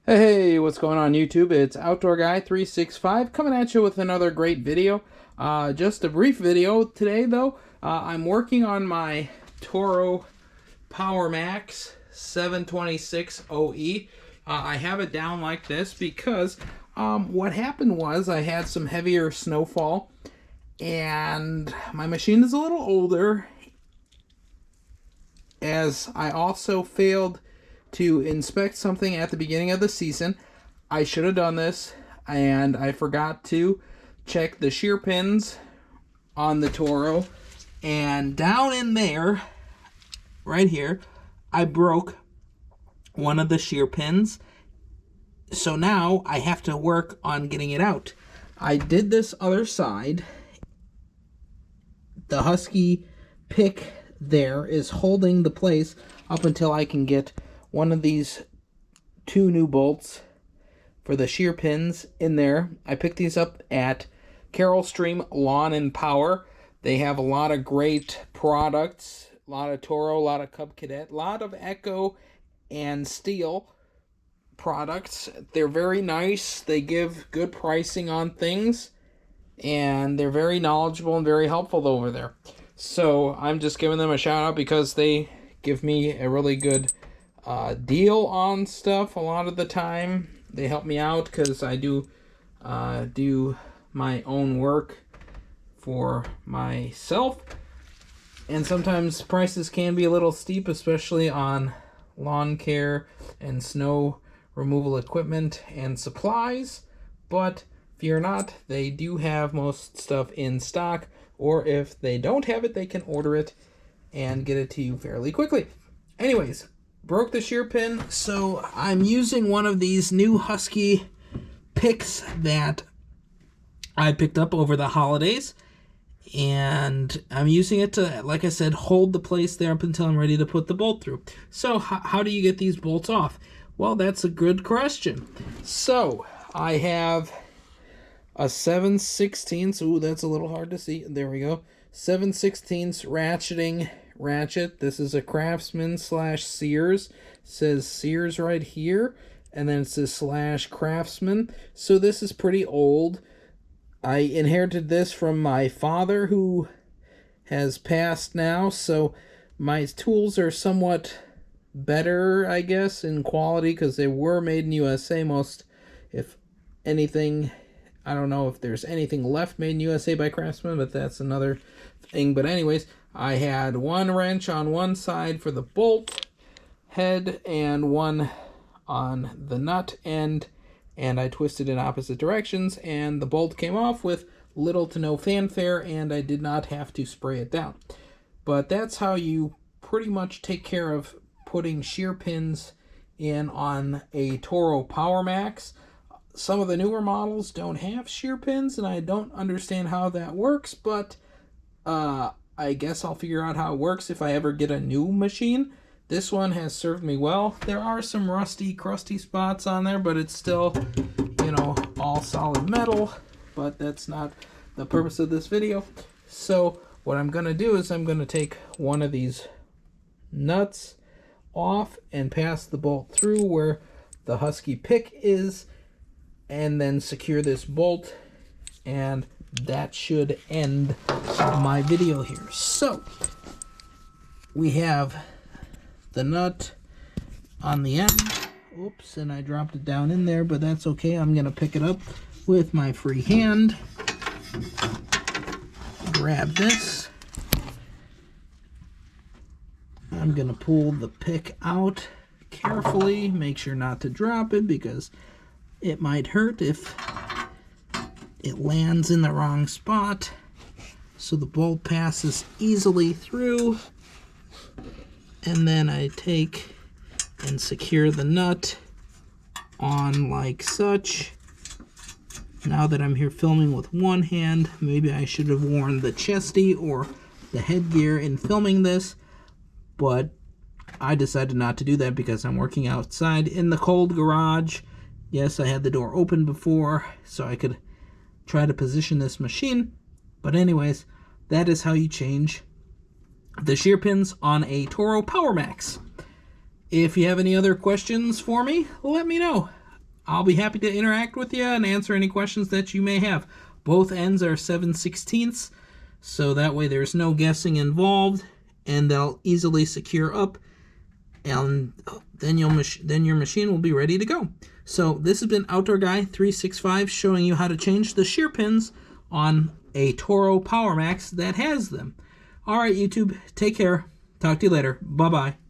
Hey, what's going on YouTube? It's Outdoor Guy 365 coming at you with another great video. Just a brief video today though. I'm working on my Toro Power Max 726 OE. I have it down like this because what happened was I had some heavier snowfall and my machine is a little older, as I also failed to inspect something at the beginning of the season. I should have done this, and I forgot to check the shear pins on the Toro, and down in there, right here, I broke one of the shear pins. So now I have to work on getting it out. I did this other side. The Husky pick there is holding the place up until I can get one of these two new bolts for the shear pins in there. I picked these up at Carroll Stream Lawn and Power. They have a lot of great products, a lot of Toro, a lot of Cub Cadet, a lot of Echo and Steel products. They're very nice. They give good pricing on things, and they're very knowledgeable and very helpful over there. So I'm just giving them a shout out because they give me a really good deal on stuff a lot of the time. They help me out because I do my own work for myself, and sometimes prices can be a little steep, especially on lawn care and snow removal equipment and supplies. But fear not, they do have most stuff in stock, or if they don't have it, they can order it and get it to you fairly quickly. Anyways, broke the shear pin, so I'm using one of these new Husky picks that I picked up over the holidays, and I'm using it to, like I said, hold the place there up until I'm ready to put the bolt through. So how do you get these bolts off? Well, that's a good question. So I have a 7/16, ooh, that's a little hard to see. There we go. 7/16 ratcheting ratchet. This is a Craftsman / Sears. It says Sears right here, and then it says / Craftsman. So this is pretty old. I inherited this from my father, who has passed now, so my tools are somewhat better, I guess, in quality, because they were made in USA. Most, if anything, I don't know if there's anything left made in USA by Craftsman, but that's another thing. But anyways, I had one wrench on one side for the bolt head and one on the nut end, and I twisted in opposite directions, and the bolt came off with little to no fanfare, and I did not have to spray it down. But that's how you pretty much take care of putting shear pins in on a Toro Power Max. Some of the newer models don't have shear pins, and I don't understand how that works, but I guess I'll figure out how it works if I ever get a new machine. This one has served me well. There are some rusty, crusty spots on there, but it's still, all solid metal. But that's not the purpose of this video. So what I'm going to do is I'm going to take one of these nuts off and pass the bolt through where the Husky pick is, and then secure this bolt, and that should end my video here. So we have the nut on the end. Oops, and I dropped it down in there, but that's okay. I'm gonna pick it up with my free hand. Grab this. I'm gonna pull the pick out carefully. Make sure not to drop it, because it might hurt if it lands in the wrong spot. So the bolt passes easily through, and then I take and secure the nut on like such. Now that I'm here filming with one hand, maybe I should have worn the chesty or the headgear in filming this, but I decided not to do that because I'm working outside in the cold garage. Yes, I had the door open before, so I could try to position this machine. But anyways, that is how you change the shear pins on a Toro Power Max. If you have any other questions for me, let me know. I'll be happy to interact with you and answer any questions that you may have. Both ends are 7/16, so that way there's no guessing involved, and they'll easily secure up, and then your machine will be ready to go. So this has been Outdoor Guy 365 showing you how to change the shear pins on a Toro Power Max that has them. All right, YouTube, take care. Talk to you later. Bye-bye.